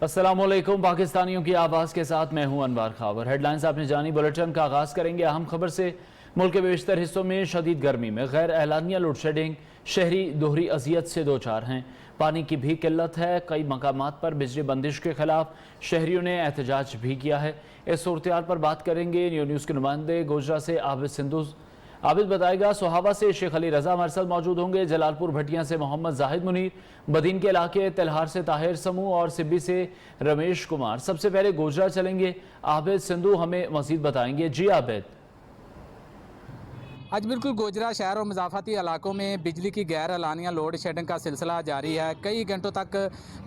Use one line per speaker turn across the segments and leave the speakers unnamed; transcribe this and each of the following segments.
अस्सलामुअलैकुम। पाकिस्तानियों की आवाज़ के साथ मैं हूं अनवर खावर। हेडलाइंस आपने जानी। बुलेटिन का आगाज़ करेंगे अहम खबर से। मुल्क के बेशतर हिस्सों में शदीद गर्मी में गैर एलानिया लोड शेडिंग, शहरी दोहरी अजियत से दो चार हैं। पानी की भी किल्लत है। कई मकामात पर बिजली बंदिश के खिलाफ शहरियों ने एहतजाज भी किया है। इस सूरत पर बात करेंगे न्यू न्यूज़ के नुमाइंदे गोजरा से आबिद सिंधु। आबिद बताएगा। सोहावा से शेख अली रजा हमारे साथ मौजूद होंगे। जलालपुर भटिया से मोहम्मद जाहिद मुनीर, बदीन के इलाके तिलहार से ताहिर समूह और सिब्बी से रमेश कुमार। सबसे पहले गोजरा चलेंगे। आबिद सिंधु हमें मजीद बताएंगे। जी आबिद।
आज बिल्कुल गोजरा शहर और मज़ाफ़ाती इलाकों में बिजली की गैर एलानिया लोड शेडिंग का सिलसिला जारी है। कई घंटों तक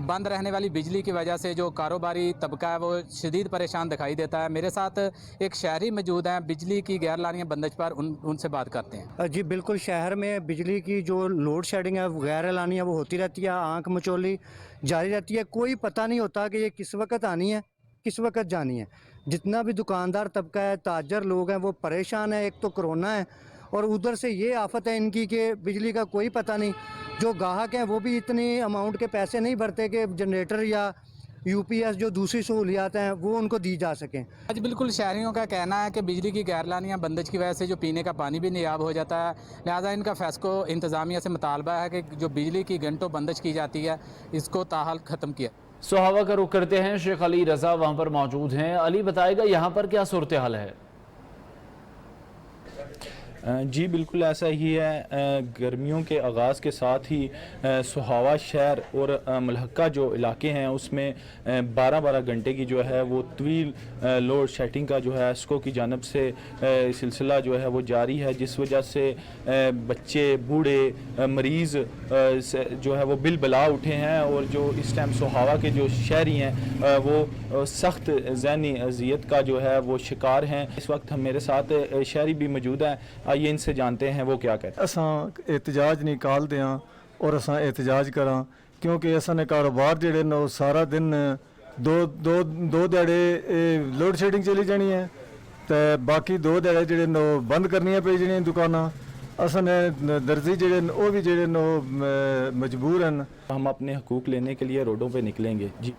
बंद रहने वाली बिजली की वजह से जो कारोबारी तबका है वो शदीद परेशान दिखाई देता है। मेरे साथ एक शहरी मौजूद हैं बिजली की गैर एलानिया बंदिश पर, उनसे बात करते हैं।
जी बिल्कुल, शहर में बिजली की जो लोड शेडिंग है गैर एलानिया वो होती रहती है, आंख मचोली जारी रहती है। कोई पता नहीं होता कि ये किस वक्त आनी है किस वक्त जानी है। जितना भी दुकानदार तबका है, ताजर लोग हैं, वो परेशान है। एक तो कोरोना है और उधर से ये आफत है इनकी कि बिजली का कोई पता नहीं। जो गाहक हैं वो भी इतनी अमाउंट के पैसे नहीं भरते कि जनरेटर या यूपीएस जो दूसरी सहूलियात हैं वो उनको दी जा सकें।
आज बिल्कुल शहरियों का कहना है कि बिजली की गैर एलानिया बंदिश की वजह से जो पीने का पानी भी नायाब हो जाता है। लिहाजा इनका फैसको इंतज़ामिया से मुतालबा है कि जो बिजली की घंटों बंदिश की जाती है इसको ताहाल ख़त्म किया।
सोहावा का रुख करते हैं। शेख अली रजा वहाँ पर मौजूद हैं। अली बताएगा यहाँ पर क्या सूरत हाल है।
जी बिल्कुल ऐसा ही है। गर्मियों के आगाज़ के साथ ही सोहावा शहर और मलहका जो इलाके हैं उसमें 12-12 घंटे की जो है वो तवील लोड शेडिंग का जो है एस्को की जानिब से सिलसिला जो है वो जारी है, जिस वजह से बच्चे, बूढ़े, मरीज़ जो है वो बिल बला उठे हैं। और जो इस टाइम सोहावा के जो शहरी हैं वो सख्त ज़हनी अजियत का जो है वो शिकार हैं। इस वक्त हम मेरे साथ शहरी भी मौजूद हैं। आइए इनसे जानते हैं वो क्या कहते हैं।
असां एहतजाज निकालते हैं और असां एहतजाज करा क्योंकि असां ने कारोबार जेड़े न सारा दिन दो दिहाड़े लोड शेडिंग चली जानी है तो बाकी 2 दिहाड़े जेड़े न बंद करनियां पई जानियां दुकानां। असां ने दर्जी जेड़े न वो भी जेड़े न मजबूर हैं।
हम अपने हकूक लेने के लिए रोडों पे निकलेंगे। जी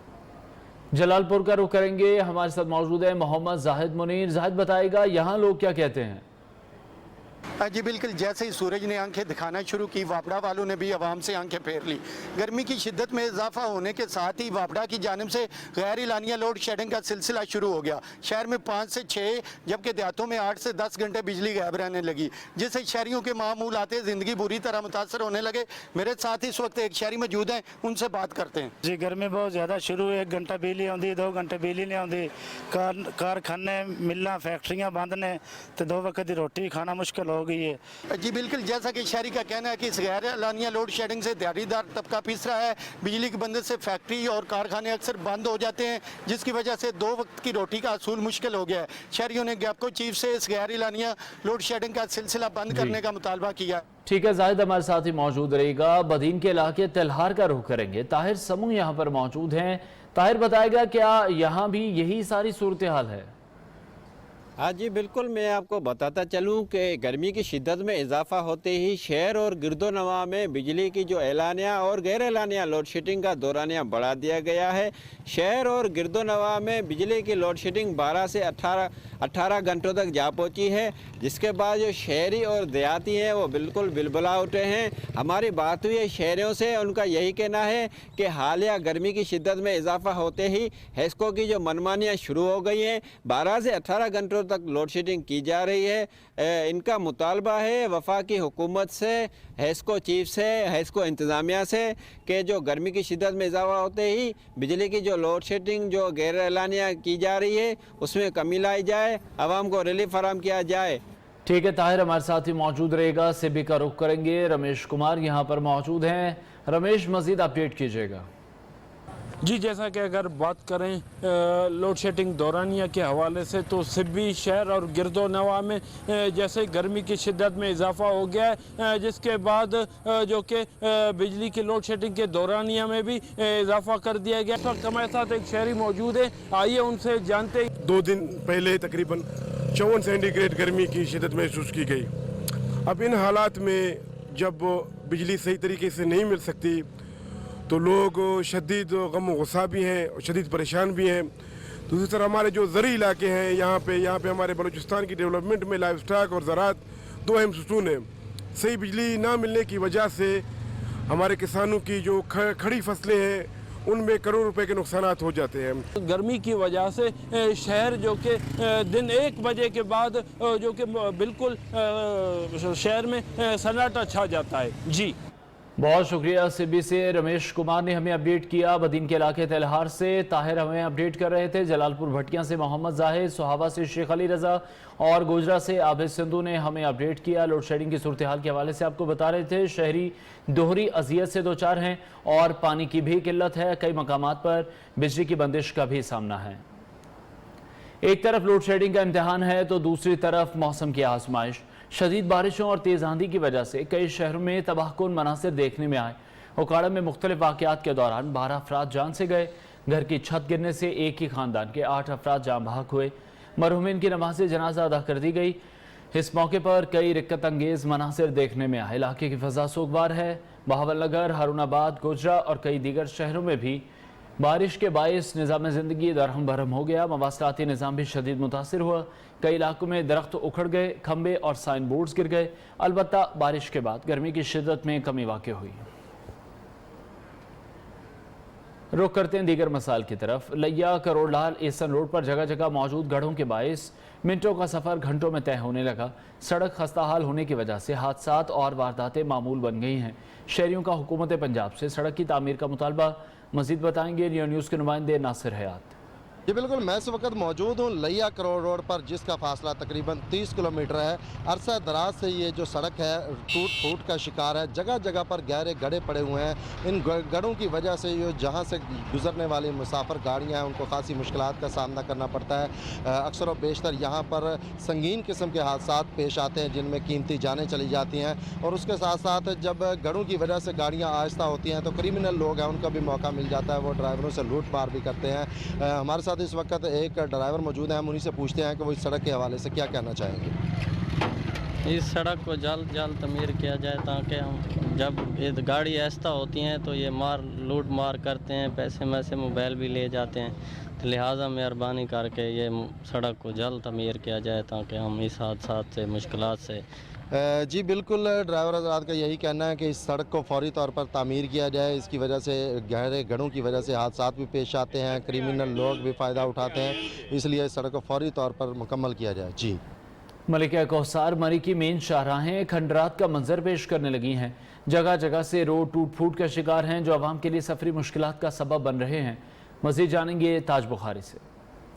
जलालपुर का रुख करेंगे। हमारे साथ मौजूद है मोहम्मद जाहिद मुनीर। जाहिद बताएगा यहाँ लोग क्या कहते हैं।
जी बिल्कुल, जैसे ही सूरज ने आंखें दिखाना शुरू की, वापड़ा वालों ने भी आवाम से आंखें फेर ली। गर्मी की शिद्दत में इजाफा होने के साथ ही वापड़ा की जानिब से गैर एलानिया लोड शेडिंग का सिलसिला शुरू हो गया। शहर में 5 से 6 जबकि देहातों में 8 से 10 घंटे बिजली गायब रहने लगी, जिससे शहरियों के मामूल आते ज़िंदगी बुरी तरह मुतासर होने लगे। मेरे साथ इस वक्त एक शहरी मौजूद हैं, उनसे बात करते हैं।
जी गर्मी बहुत ज़्यादा शुरू है। 1 घंटा बिजली आती, 2 घंटे बिजली नहीं आती। कारखाने, मिल्लां, फैक्ट्रियाँ बंद ने तो 2 वक्त की रोटी खाना मुश्किल हो गई है।
जी बिल्कुल, जैसा कि शहरी का कहना है कि इस गैर एलानिया लोड शेडिंग से दिहाड़ीदार तबका पिस रहा है। बिजली की बंदिश से फैक्ट्री और कारखाने अक्सर बंद हो जाते हैं, जिसकी वजह से 2 वक्त की रोटी का असूल मुश्किल हो गया है। शहरियों ने गैपको चीफ से इस गैर एलानिया लोड शेडिंग का सिलसिला बंद करने का मुतालबा किया।
ठीक है, जाहिद हमारे साथ ही मौजूद रहेगा। बदीन के इलाके तिलहार का रुख करेंगे। ताहिर समूह यहाँ पर मौजूद हैं। ताहिर बताएगा क्या यहाँ भी यही सारी सूरत हाल है।
हाँ जी बिल्कुल, मैं आपको बताता चलूँ कि गर्मी की शिद्दत में इजाफा होते ही शहर और गिरदोनवा में बिजली की जो एलानिया और गैर एलानिया लोड शेडिंग का दौरानिया बढ़ा दिया गया है। शहर और गिरदोनवा में बिजली की लोड शेडिंग 12 से 18 घंटों तक जा पहुँची है, जिसके बाद जो शहरी और देहाती हैं वो बिल्कुल बिलबला उठे हैं। हमारी बात हुई है शहरियों से, उनका यही कहना है कि हालिया गर्मी की शिद्दत में इजाफा होते ही हेस्को की जो मनमानियाँ शुरू हो गई हैं। 12 से 18 घंटों तक लोड शेडिंग की जा रही है। इनका मुतालबा है वफाकी हुकूमत से, हेस्को चीफ से, हेस्को इंतज़ामिया से कि जो गर्मी की शिद्दत में इजाफा होते ही बिजली की जो लोड शेडिंग जो गैर एलानिया की जा रही है उसमें कमी लाई जाए, आवाम को रिलीफ फराहम किया जाए।
ठीक है, ताहिर हमारे साथ ही मौजूद रहेगा। सिब्बी का रुख करेंगे। रमेश कुमार यहाँ पर मौजूद हैं। रमेश, मजीद अपडेट कीजिएगा।
जी जैसा कि अगर बात करें लोड शेडिंग दौरानिया के हवाले से तो सिब्बी शहर और गिरदो नवा में जैसे गर्मी की शिद्दत में इजाफा हो गया है, जिसके बाद जो कि बिजली की लोड शेडिंग के दौरानिया में भी इजाफा कर दिया गया। इस वक्त हमारे साथ एक शहरी मौजूद है, आइए उनसे जानते हैं।
2 दिन पहले तकरीबन 54 सेंटीग्रेड गर्मी की शिद्दत महसूस की गई। अब इन हालात में जब बिजली सही तरीके से नहीं मिल सकती तो लोग शदीद गम गुस्सा भी हैं और शदीद परेशान भी हैं। दूसरी तरफ हमारे जो ज़री इलाके हैं यहाँ पे हमारे बलूचिस्तान की डेवलपमेंट में लाइफ स्टॉक और ज़राअत दो अहम सुतून हैं। सही बिजली ना मिलने की वजह से हमारे किसानों की जो खड़ी फसलें हैं उनमें करोड़ रुपए के नुकसानात हो जाते हैं।
गर्मी की वजह से शहर जो कि दिन 1 बजे के बाद जो कि बिल्कुल शहर में सन्नाटा छा जाता है। जी
बहुत शुक्रिया। सीबी से रमेश कुमार ने हमें अपडेट किया। बदीन के इलाके तेलहार से ताहिर हमें अपडेट कर रहे थे। जलालपुर भटिया से मोहम्मद जाहिद, सोहावा से शेख अली रजा और गुजरा से आबिद सिंधु ने हमें अपडेट किया। लोड शेडिंग की सूरत हाल के हवाले से आपको बता रहे थे। शहरी दोहरी अजियत से दो चार हैं और पानी की भी किल्लत है। कई मकामात पर बिजली की बंदिश का भी सामना है। एक तरफ लोड शेडिंग का इम्तिहान है तो दूसरी तरफ मौसम की आजमाइश। शदीद बारिशों और तेज़ आंधी की वजह से कई शहरों में तबाहकुन मनासिर देखने में आए। उकाड़ा में मुख्तलिफ वाक़यात के दौरान 12 अफराद जान से गए। घर की छत गिरने से एक ही खानदान के 8 अफराद जान बहक हुए। मरहूमिन की नमाज जनाजा अदा कर दी गई। इस मौके पर कई रिक्कत अंगेज़ मनासिर देखने में आए। इलाके की फ़ज़ा सोगवार है। बहावलनगर, हारूनाबाद, गुजरा और कई दीगर शहरों में भी बारिश के बायस निज़ाम ज़िंदगी दरहम बरहम हो गया। मवासलाती निज़ाम भी शदीद मुतासिर हुआ। कई इलाकों में दरख्त उखड़ गए, खंबे और साइन बोर्ड्स गिर गए। अलबत्ता बारिश के बाद गर्मी की शिद्दत में कमी वाक़ हुई। रुख करते हैं दीगर मसाइल की तरफ। लिया करोड़लाल एसन रोड पर जगह जगह मौजूद गढ़ों के बायस मिनटों का सफ़र घंटों में तय होने लगा। सड़क खस्ताहाल होने की वजह से हादसात और वारदातें मामूल बन गई हैं। शहरियों का हुकूमत पंजाब से सड़क की तामीर का मुतालबा। मज़ीद बताएंगे रियो न्यूज़ के नुमाइंदे नासिर हयात।
जी बिल्कुल, मैं इस वक्त मौजूद हूँ लिया करोड़ रोड पर, जिसका फासला तकरीबन 30 किलोमीटर है। अरसा दराज से ये जो सड़क है टूट फूट का शिकार है। जगह जगह पर गहरे गड्ढे पड़े हुए हैं। इन गड्ढों की वजह से ये जहाँ से गुजरने वाली मुसाफिर गाड़ियाँ हैं उनको खासी मुश्किलात का सामना करना पड़ता है। अक्सर और बेशतर यहाँ पर संगीन किस्म के हादसा पेश आते हैं जिनमें कीमती जानें चली जाती हैं। और उसके साथ साथ जब गड्ढों की वजह से गाड़ियाँ आहिस्ता होती हैं तो क्रिमिनल लोग हैं उनका भी मौका मिल जाता है, वो ड्राइवरों से लूट मार भी करते हैं। हमारे साथ इस वक्त एक ड्राइवर मौजूद है। हम उन्हीं से पूछते हैं कि वो इस सड़क के हवाले से क्या कहना चाहेंगे।
इस सड़क को जल्द जल्द तमीर किया जाए ताकि हम जब ये गाड़ी ऐसा होती हैं तो ये लूट मार करते हैं, पैसे में से मोबाइल भी ले जाते हैं। तो लिहाजा मेहरबानी करके ये सड़क को जल्द तमीर किया जाए ताकि हम इस हादसा से मुश्किलात से।
जी बिल्कुल, ड्राइवर हज़रात का यही कहना है कि इस सड़क को फौरी तौर पर तामीर किया जाए। इसकी वजह से गहरे गड्ढों की वजह से हादसा भी पेश आते हैं, क्रिमिनल लोग भी फ़ायदा उठाते हैं, इसलिए इस सड़क को फौरी तौर पर मुकम्मल किया जाए। जी
मलिका कौसार मरी की मेन शाहराहें खंडरात का मंजर पेश करने लगी हैं। जगह जगह से रोड टूट फूट का शिकार हैं जो आवाम के लिए सफरी मुश्किलात का सबब बन रहे हैं। मज़ीद जानेंगे ताज बुखारी से।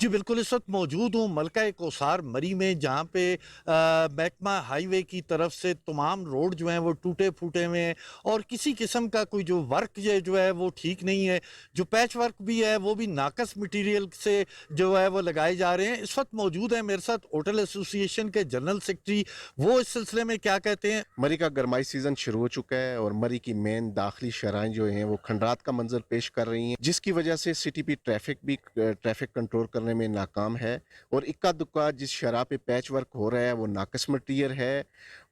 जी बिल्कुल, इस वक्त मौजूद हूँ मलका कौसार मरी में, जहाँ पे महकमा हाईवे की तरफ से तमाम रोड जो हैं वो टूटे फूटे हुए हैं और किसी किस्म का कोई जो वर्क जो है वो ठीक नहीं है। जो पैच वर्क भी है वो भी नाकस मटेरियल से जो है वो लगाए जा रहे हैं। इस वक्त मौजूद है मेरे साथ होटल एसोसिएशन के जनरल सेक्रेटरी, वो इस सिलसिले में क्या कहते हैं।
मरी का गरमाई सीज़न शुरू हो चुका है और मरी की मेन दाखिली शराहें जो हैं वो खंडरात का मंजर पेश कर रही हैं, जिसकी वजह से सिटी भी ट्रैफिक कंट्रोल करने में नाकाम है। और इक्का दुक्का जिस शराह पे पैच वर्क हो रहा है वो नाकस मटीरियल है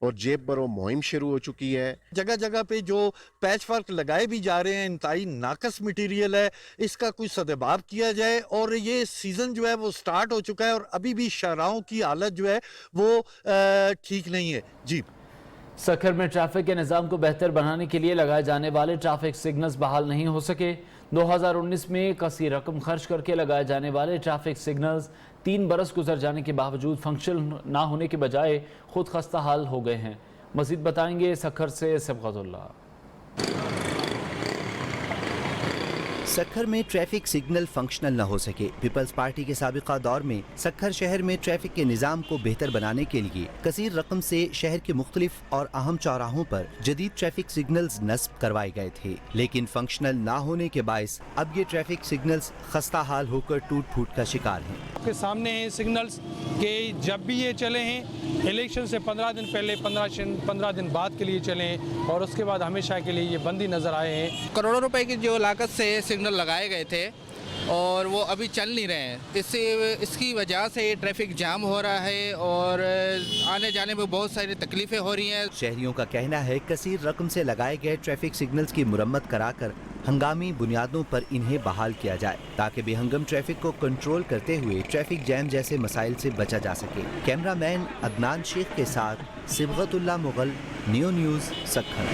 और जेब बरो मुहिम शुरू हो चुकी है।
जगह जगह पे जो पैच वर्क लगाए भी जा रहे हैं इंतहाई नाकस मटीरियल है, इसका कोई सदबाब किया जाए। और ये सीज़न जो है वो स्टार्ट हो चुका है और अभी भी शराहों की हालत जो है वो ठीक नहीं है। जी
सखर में ट्रैफिक के निज़ाम को बेहतर बनाने के लिए लगाए जाने वाले ट्रैफिक सिग्नल्स बहाल नहीं हो सके। 2019 में कसी रकम खर्च करके लगाए जाने वाले ट्रैफिक सिग्नल्स 3 बरस गुजर जाने के बावजूद फंक्शन ना होने के बजाय खुद खस्ता हाल हो गए हैं। मज़ीद बताएंगे सखर से सबकतुल्लाह।
सखर में ट्रैफिक सिग्नल फंक्शनल न हो सके। पीपल्स पार्टी के साबिका दौर में सखर शहर में ट्रैफिक के निज़ाम को बेहतर बनाने के लिए कसीर रकम से शहर के मुख्तलिफ और अहम चौराहों पर जदीद ट्रैफिक सिग्नल्स नस्ब करवाए गए थे, लेकिन फंक्शनल ना होने के बायस अब ये ट्रैफिक सिग्नल्स खस्ता हाल होकर टूट फूट का शिकार हैं।
आपके सामने हैं सिग्नल्स के जब भी ये चले हैं इलेक्शन से 15 दिन पहले, 15 दिन बाद के लिए चले हैं और उसके बाद हमेशा के लिए ये बंदी नज़र आए हैं।
करोड़ों रुपए की जो लागत से सिग्नल लगाए गए थे और वो अभी चल नहीं रहे हैं। इसकी वजह से ट्रैफिक जाम हो रहा है और आने जाने में बहुत सारी तकलीफें हो रही हैं।
शहरियों का कहना है कसीर रकम से लगाए गए ट्रैफिक सिग्नल्स की मुरम्मत कराकर हंगामी बुनियादों पर इन्हें बहाल किया जाए ताकि बेहंगम ट्रैफिक को कंट्रोल करते हुए ट्रैफिक जैम जैसे मसाइल से बचा जा सके। कैमरामैन अदनान शेख के साथ सिबगतुल्लाह मुगल, नियो न्यूज़, सक्खर।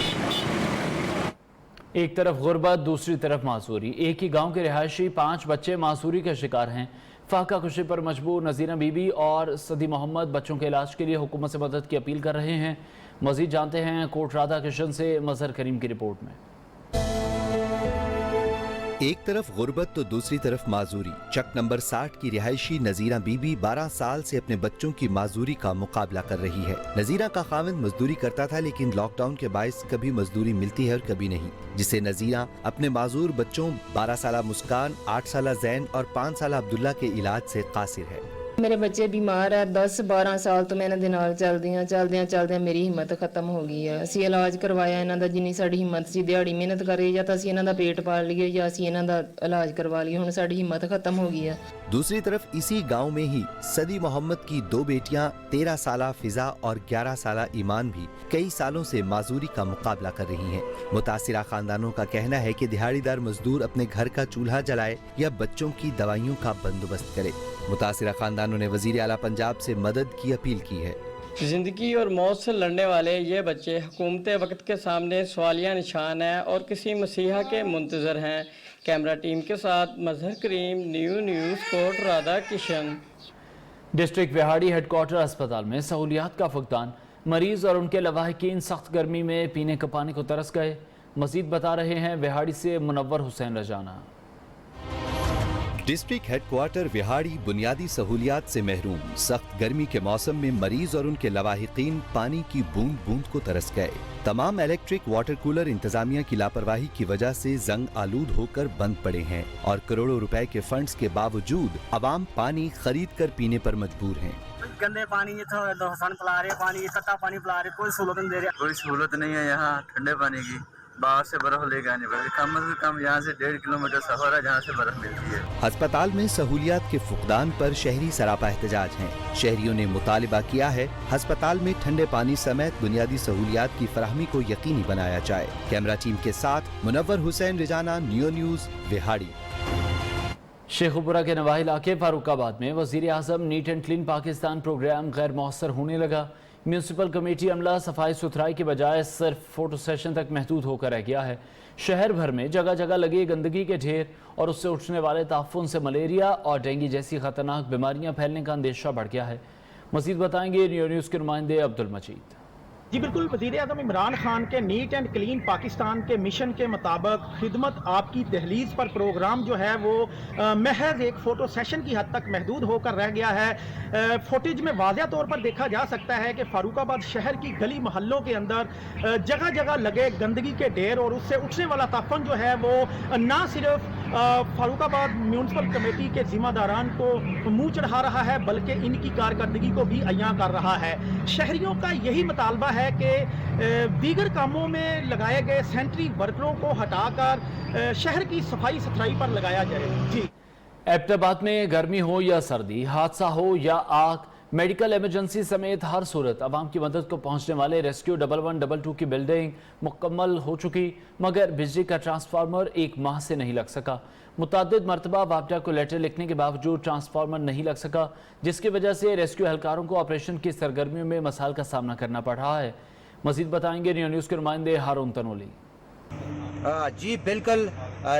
एक तरफ गुर्बत, दूसरी तरफ मासूरी। एक ही गांव के रिहायशी 5 बच्चे मासूरी के शिकार हैं। फाका कुशी पर मजबूर नज़ीरा बीबी और सदी मोहम्मद बच्चों के इलाज के लिए हुकूमत से मदद की अपील कर रहे हैं। मजीद जानते हैं कोट राधा किशन से मजहर करीम की रिपोर्ट में।
एक तरफ गुर्बत तो दूसरी तरफ माजूरी। चक नंबर 60 की रिहायशी नजीरा बीबी 12 साल से अपने बच्चों की माजूरी का मुकाबला कर रही है। नजीरा का खाविंद मजदूरी करता था, लेकिन लॉकडाउन के बायस कभी मजदूरी मिलती है और कभी नहीं, जिससे नजीरा अपने माजूर बच्चों 12 साला मुस्कान, 8 साला जैन और 5 साला अब्दुल्ला के इलाज से कासिर है।
मेरे बच्चे बीमार है, 10-12 साल तो मैं इन्हां दे नाल चलदियां मेरी हिम्मत खत्म हो गई है। ਅਸੀਂ ਇਲਾਜ ਕਰਵਾਇਆ ਇਹਨਾਂ ਦਾ, ਜਿੰਨੀ ਸਾਡੀ ਹਿੰਮਤ ਸੀ ਦਿਹਾੜੀ ਮਿਹਨਤ ਕਰੇ ਜਾਂ ਤਾਂ ਅਸੀਂ ਇਹਨਾਂ ਦਾ ਪੇਟ ਪਾਲ ਲਈਏ ਜਾਂ ਅਸੀਂ ਇਹਨਾਂ ਦਾ ਇਲਾਜ ਕਰਵਾ ਲਈਏ। ਹੁਣ ਸਾਡੀ ਹਿੰਮਤ खत्म हो गई है।
दूसरी तरफ इसी गांव में ही सदी मोहम्मद की 2 बेटियां 13 साला फिजा और 11 साला ईमान भी कई सालों से माजूरी का मुकाबला कर रही हैं। मुतासिरा खानदानों का कहना है कि दिहाड़ीदार मजदूर अपने घर का चूल्हा जलाए या बच्चों की दवाइयों का बंदोबस्त करे। मुतासिरा खानदानों ने वजीर आला पंजाब से मदद की अपील की है।
ज़िंदगी और मौत से लड़ने वाले ये बच्चे हुकूमत वक्त के सामने सवालिया निशान हैं और किसी मसीहा के मुंतज़र हैं। कैमरा टीम के साथ Mazhar Karim, new news, Kot Radha Kishan.
District Vehari headquarters अस्पताल में सहूलियात का फुकदान। मरीज और उनके लवाहिकीन सख्त गर्मी में पीने का पानी को तरस गए। मजीद बता रहे हैं विहाड़ी से मुनव्वर हुसैन रजाना।
डिस्ट्रिक्ट हेडक्वार्टर विहाड़ी बुनियादी सहूलियात से महरूम। सख्त गर्मी के मौसम में मरीज और उनके लवाहिकीन पानी की बूंद बूंद को तरस गए। तमाम इलेक्ट्रिक वाटर कूलर इंतजामिया की लापरवाही की वजह से जंग आलूद होकर बंद पड़े हैं और करोड़ों रुपए के फंड्स के बावजूद अवाम पानी खरीद कर पीने पर मजबूर हैं।
गंदे पानी पिला रहे, पानी तत्ता पानी पिला रहे, कोई सहूलत नहीं दे रहे। कोई सहूलत नहीं है यहाँ ठंडे पानी की। बाहर से बर्फ लेके आनी पड़ती, कम से कम यहाँ से 1.5 किलोमीटर सफर है जहाँ से बर्फ मिलती है।
अस्पताल में सहूलियात के फुकदान पर शहरी सरापा एहतजाज हैं। शहरियों ने मुतालिबा किया है अस्पताल में ठंडे पानी समेत बुनियादी सहूलियात की फराहमी को यकीनी बनाया जाए। कैमरा टीम के साथ मुनव्वर हुसैन रिजाना, नियो न्यूज़, विहाड़ी।
शेखुपुरा के नवाही इलाके फारूकाबाद में वजीर आज़म neat and clean Pakistan program गैर मौसर होने लगा। म्यूनसिपल कमेटी अमला सफाई सुथराई के बजाय सिर्फ फोटो सेशन तक महदूद होकर रह गया है। शहर भर में जगह जगह लगे गंदगी के ढेर और उससे उठने वाले ताफुन से मलेरिया और डेंगू जैसी खतरनाक बीमारियां फैलने का अंदेशा बढ़ गया है। मजीद बताएंगे न्यू न्यूज़ के नुमाइंदे अब्दुल मजीद।
जी बिल्कुल, वज़ीर आज़म इमरान खान के नीट एंड क्लीन पाकिस्तान के मिशन के मुताबिक खिदमत आपकी दहलीज पर प्रोग्राम जो है वो महज एक फ़ोटो सेशन की हद तक महदूद होकर रह गया है। फुटेज में वाज़ह तौर पर देखा जा सकता है कि फारूकाबाद शहर की गली मोहल्लों के अंदर जगह जगह लगे गंदगी के ढेर और उससे उठने वाला ताफन जो है वो ना सिर्फ फारूकाबाद म्यूनसिपल कमेटी के जिम्मेदारान को मुंह चढ़ा रहा है बल्कि इनकी कारकर्दगी को भी अयां कर रहा है। शहरियों का यही मुतालबा है कि दीगर कामों में लगाए गए सेंट्री वर्करों को हटाकर शहर की सफाई सुथराई पर लगाया जाए। जी,
एबटाबाद में गर्मी हो या सर्दी, हादसा हो या आग, मेडिकल इमरजेंसी समेत हर सूरत आवाम की मदद को पहुंचने वाले रेस्क्यू 1112 की बिल्डिंग मुकम्मल हो चुकी, मगर बिजली का ट्रांसफार्मर 1 माह से नहीं लग सका। मुतअद्दिद मरतबा वापडा को लेटर लिखने के बावजूद ट्रांसफार्मर नहीं लग सका, जिसकी वजह से रेस्क्यू एहलकारों को ऑपरेशन की सरगर्मियों में मसाइल का सामना करना पड़ रहा है। मजीद बताएंगे न्यू न्यूज़ के नुमाइंदे हारून तनोली।
जी बिल्कुल,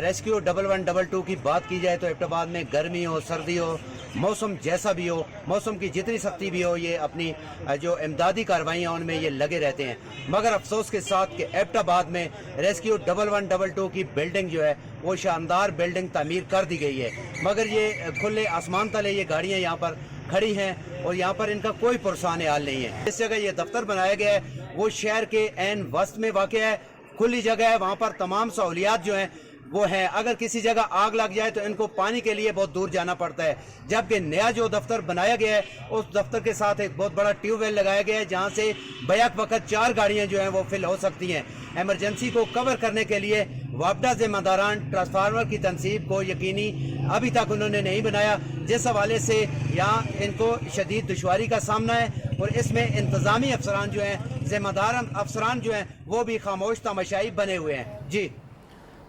रेस्क्यू 1112 की बात की जाए तो एबटाबाद में गर्मी हो, सर्दी हो, मौसम जैसा भी हो, मौसम की जितनी सख्ती भी हो, ये अपनी जो इमदादी कार्रवाइयाँ उनमें ये लगे रहते हैं। मगर अफसोस के साथ कि एबटाबाद में रेस्क्यू 1112 की बिल्डिंग जो है वो शानदार बिल्डिंग तामीर कर दी गई है, मगर ये खुले आसमान तले ये गाड़ियाँ यहाँ पर खड़ी हैं और यहाँ पर इनका कोई पुरसान हाल नहीं है। इस जगह ये दफ्तर बनाया गया है वो शहर के ऐन वस्त में वाक़या है, खुली जगह है, वहाँ पर तमाम सहूलियात जो हैं वो है। अगर किसी जगह आग लग जाए तो इनको पानी के लिए बहुत दूर जाना पड़ता है, जबकि नया जो दफ्तर बनाया गया है उस दफ्तर के साथ एक बहुत बड़ा ट्यूबवेल लगाया गया है जहां से बैक वक्त 4 गाड़ियां जो हैं वो फिल हो सकती हैं। इमरजेंसी को कवर करने के लिए वापडा जिम्मेदारान ट्रांसफार्मर की तनसीब को यकीनी अभी तक उन्होंने नहीं बनाया, जिस हवाले से यहाँ इनको शदीद दुश्वारी का सामना है और इसमें इंतजामी अफसरान जो हैं, जिम्मेदार अफसरान जो हैं वो भी खामोश तमाशाई बने हुए हैं। जी,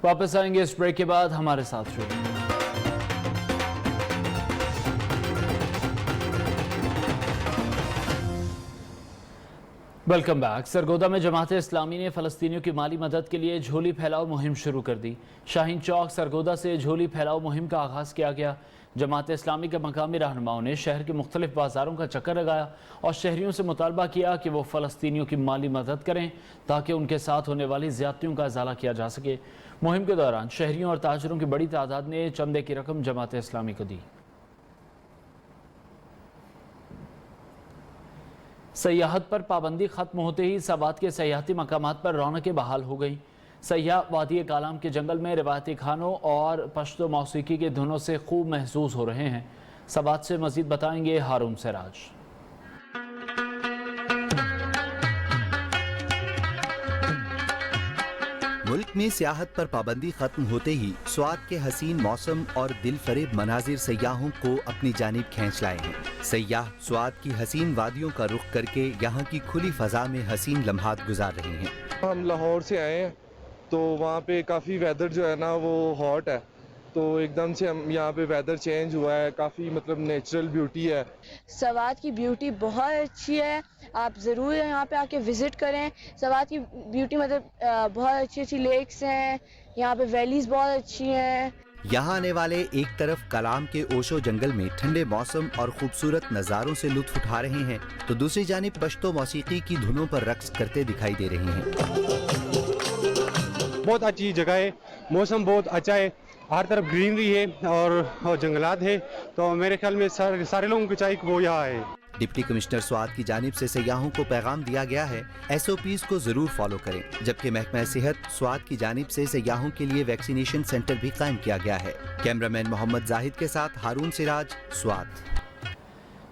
वापस आएंगे इस ब्रेक के बाद, हमारे साथ रहिए। Welcome back. सरगोदा में जमात इस्लामी ने फ़लस्तीनियों की माली मदद के लिए झोली फैलाओ मुहिम शुरू कर दी। शाहीन चौक सरगोदा से झोली फैलाओ मुहिम का आगाज़ किया गया। जमात इस्लामी के मकामी रहनुमाओं ने शहर के मुख्तलिफ बाज़ारों का चक्कर लगाया और शहरियों से मुतालबा किया कि वो फ़लस्तीनियों की माली मदद करें ताकि उनके साथ होने वाली ज़्यादतियों का इज़ाला किया जा सके। मुहिम के दौरान शहरियों और ताजरों की बड़ी तादाद ने चंदे की रकम जमात इस्लामी को दी। सयाहत पर पाबंदी खत्म होते ही सवात के सयाहती मकामात पर रौनकें बहाल हो गई। सयाह वादी कालाम के जंगल में रिवायती खानों और पश्तो मौसीकी के धुनों से खूब महसूस हो रहे हैं। सवात से मजीद बताएंगे हारून सिराज।
मुल्क में सियाहत पर पाबंदी खत्म होते ही स्वात के हसीन मौसम और दिल फरेब मनाजिर सयाहों को अपनी जानिब खींच लाए हैं। सयाह स्वात की हसीन वादियों का रुख करके यहाँ की खुली फजा में हसीन लम्हात गुजार रहे हैं।
हम लाहौर से आए हैं तो वहाँ पे काफ़ी वेदर जो है ना वो हॉट है, तो एकदम से हम यहाँ पे वेदर चेंज हुआ है, काफ़ी मतलब नेचुरल ब्यूटी है।
सवात की ब्यूटी बहुत अच्छी है, आप ज़रूर यहाँ पे आके विज़िट करें। सवात की ब्यूटी मतलब बहुत अच्छी अच्छी लेक्स हैं, यहाँ पे वैलीज बहुत अच्छी हैं।
यहाँ आने वाले एक तरफ कलाम के ओशो जंगल में ठंडे मौसम और खूबसूरत नज़ारों से लुत्फ उठा रहे हैं तो दूसरी जानिब पश्तो मौसीकी की धुनों पर रक्स करते दिखाई दे रहे हैं।
बहुत अच्छी जगह है, मौसम बहुत अच्छा है, हर तरफ ग्रीनरी है और जंगलात है, तो मेरे ख्याल में सारे लोगों को चाहिए कि वो यहाँ आए।
डिप्टी कमिश्नर स्वात की जानिब से सयाहों को पैगाम दिया गया है SOPs को जरूर फॉलो करें, जबकि महकमा सेहत स्वात की जानिब से सयाहों के लिए वैक्सीनेशन सेंटर भी कायम किया गया है। कैमरामैन मोहम्मद जाहिद के साथ हारून सिराज, स्वात।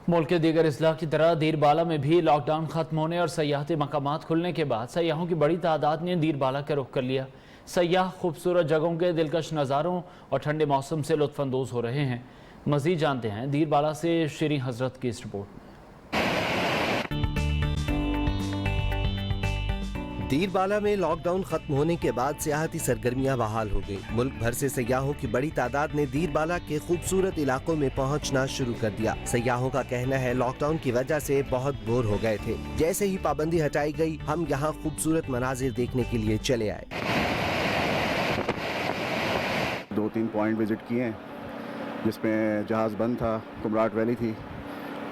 मुल्क के दीगर अजला की तरह दीर बाला में भी लॉकडाउन खत्म होने और सयाहती मकामात खुलने के बाद सयाहों की बड़ी तादाद ने दीर बाला का रुख कर लिया। सयाह खूबसूरत जगहों के दिलकश नज़ारों और ठंडे मौसम से लुत्फानंदोज हो रहे हैं। मज़ीद जानते हैं दीर बाला से शीरीं हजरत की इस रिपोर्ट।
दीर बाला में लॉकडाउन खत्म होने के बाद सियाहती सरगर्मियां बहाल हो गई। मुल्क भर से सयाहों की बड़ी तादाद ने दीर बाला के खूबसूरत इलाकों में पहुंचना शुरू कर दिया। सयाहों का कहना है लॉकडाउन की वजह से बहुत बोर हो गए थे, जैसे ही पाबंदी हटाई गई हम यहाँ खूबसूरत मनाजिर देखने के लिए चले आए।
2-3 पॉइंट विजिट किए हैं जिसमें जहाज़ बंद था, कुमराट वैली थी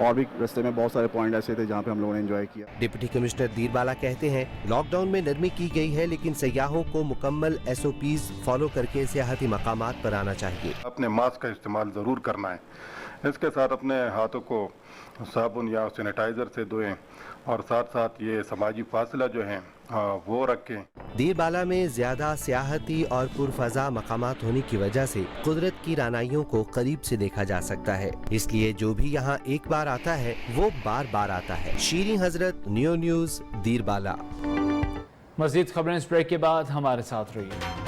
और भी रास्ते में बहुत सारे पॉइंट ऐसे थे जहाँ पे हम लोगों ने एंजॉय किया।
डिप्टी कमिश्नर दीर बाला कहते हैं लॉकडाउन में नरमी की गई है, लेकिन सयाहों को मुकम्मल SOPs फॉलो करके सियाहती मकामात पर आना चाहिए।
अपने मास्क का इस्तेमाल ज़रूर करना है, इसके साथ अपने हाथों को साबुन या सैनिटाइज़र से धोएं और साथ साथ ये समाजी फासला जो है वो रखें।
दीर बाला में ज्यादा सियाहती और पुरफजा मकामात होने की वजह से कुदरत की रानाइयों को करीब से देखा जा सकता है, इसलिए जो भी यहाँ एक बार आता है वो बार बार आता है। शीरीं हजरत, न्यू न्यूज़, दीर बाला।
मज़ीद खबरें इस ब्रेक के बाद, हमारे साथ रहिए।